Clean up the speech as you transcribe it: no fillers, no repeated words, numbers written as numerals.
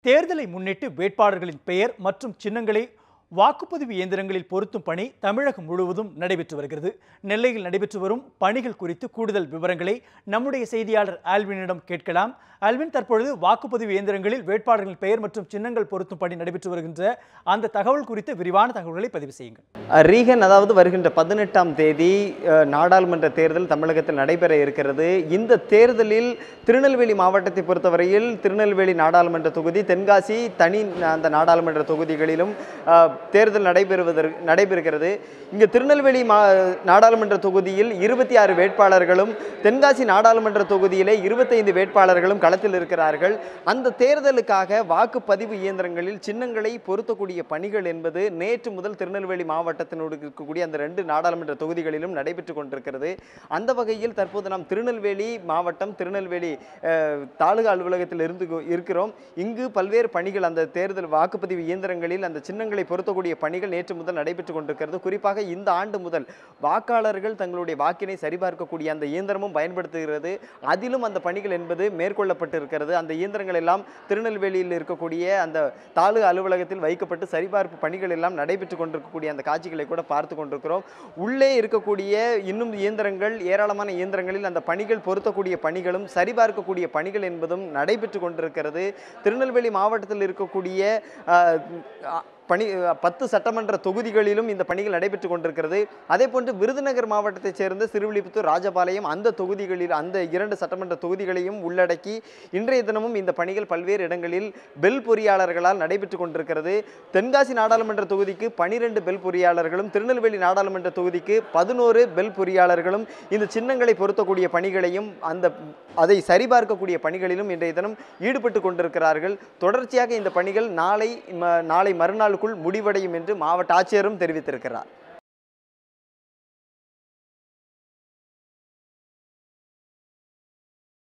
தேர்தலை முன்னிட்டு வேட்பாளர்களின் பெயர் மற்றும் சின்னங்களை வாக்குப்பதிவு இயந்திரங்களில் பொருத்தும் பணி தமிழகம் முழுவதும் நடைபெற்று வருகிறது. நெல்லையில் நடைபெற்று வரும் பணிகள் குறித்து கூடுதல் விவரங்களை நம்முடைய செய்தியாளர் ஆல்வினிடம் கேட்கலாம். ஆல்வின், தற்பொழுது வாக்குப்பதிவு இயந்திரங்களில் வேட்பாளர்களின் பெயர் மற்றும் சின்னங்கள் பொருத்தும் பணி நடைபெற்று வருகின்ற அந்த தகவல் குறித்து விரிவான தகவல்களை பதிவு செய்யுங்கள். ரீகன், அதாவது வருகின்ற 18ஆம் தேதி நாடாளுமன்ற தேர்தல் தமிழகத்தில் நடைபெற இருக்கிறது. இந்த தேர்தலில் திருநெல்வேலி மாவட்டத்தை பொறுத்தவரையில் திருநெல்வேலி நாடாளுமன்ற தொகுதி, தென்காசி தனி அந்த நாடாளுமன்ற தொகுதிகளிலும் தேர்தல் நடைபெறுகிறது. இங்கு திருநெல்வேலி நாடாளுமன்ற தொகுதியில் 26 வேட்பாளர்களும், தென்காசி நாடாளுமன்ற தொகுதியிலே 25 வேட்பாளர்களும் களத்தில் இருக்கிறார்கள். அந்த தேர்தலுக்காக வாக்குப்பதிவு இயந்திரங்களில் சின்னங்களை பொருத்தக்கூடிய பணிகள் என்பது நேற்று முதல் திருநெல்வேலி மாவட்டத்தினோடு இருக்கக்கூடிய அந்த 2 நாடாளுமன்ற தொகுதிகளிலும் நடைபெற்றுக் கொண்டிருக்கிறது. அந்த வகையில் தற்போது நாம் திருநெல்வேலி மாவட்டம், திருநெல்வேலி தாலுகா அலுவலகத்தில் இருக்கிறோம். இங்கு பல்வேறு பணிகள், அந்த தேர்தல் வாக்குப்பதிவு இயந்திரங்களில் அந்த சின்னங்களை பொருத்தக்கூடிய பணிகள் நேற்று முதல் நடைபெற்றுக் கொண்டிருக்கிறது. குறிப்பாக இந்த ஆண்டு முதல் வாக்காளர்கள் தங்களுடைய வாக்கினை சரிபார்க்கக்கூடிய அந்த இயந்திரமும் பயன்படுத்துகிறது. அதிலும் அந்த பணிகள் என்பது மேற்கொள்ளப்பட்டிருக்கிறது. அந்த இயந்திரங்கள் எல்லாம் திருநெல்வேலியில் இருக்கக்கூடிய அந்த தாலுகா அலுவலகத்தில் வைக்கப்பட்டு சரிபார்ப்பு பணிகள் எல்லாம் நடைபெற்றுக் கொண்டிருக்கக்கூடிய அந்த காட்சிகளை கூட பார்த்து கொண்டிருக்கிறோம். உள்ளே இருக்கக்கூடிய இன்னும் இயந்திரங்கள், ஏராளமான இயந்திரங்களில் அந்த பணிகள் பொருத்தக்கூடிய பணிகளும் சரிபார்க்கக்கூடிய பணிகள் என்பதும் நடைபெற்றுக் கொண்டிருக்கிறது. திருநெல்வேலி மாவட்டத்தில் இருக்கக்கூடிய 10 சட்டமன்ற தொகுதிகளிலும் இந்த பணிகள் நடைபெற்றுக் கொண்டிருக்கிறது. அதே போன்று விருதுநகர் மாவட்டத்தைச் சேர்ந்த சிறுவில்லிபுத்தூர், ராஜபாளையம் அந்த தொகுதிகளில் அந்த 2 சட்டமன்ற தொகுதிகளையும் உள்ளடக்கி இன்றைய தினமும் இந்த பணிகள் பல்வேறு இடங்களில் பெல் பொறியாளர்களால் நடைபெற்றுக் கொண்டிருக்கிறது. தென்காசி நாடாளுமன்ற தொகுதிக்கு 12 பெல் பொறியாளர்களும், திருநெல்வேலி நாடாளுமன்ற தொகுதிக்கு 11 பெல் பொறியாளர்களும் இந்த சின்னங்களை பொருத்தக்கூடிய பணிகளையும் அதை சரிபார்க்கக்கூடிய பணிகளிலும் இன்றைய தினம் ஈடுபட்டு கொண்டிருக்கிறார்கள். தொடர்ச்சியாக இந்த பணிகள் நாளை மறுநாள் முடிவடையும் என்று மாவட்ட ஆட்சியரும் தெரிவித்திருக்கிறார்.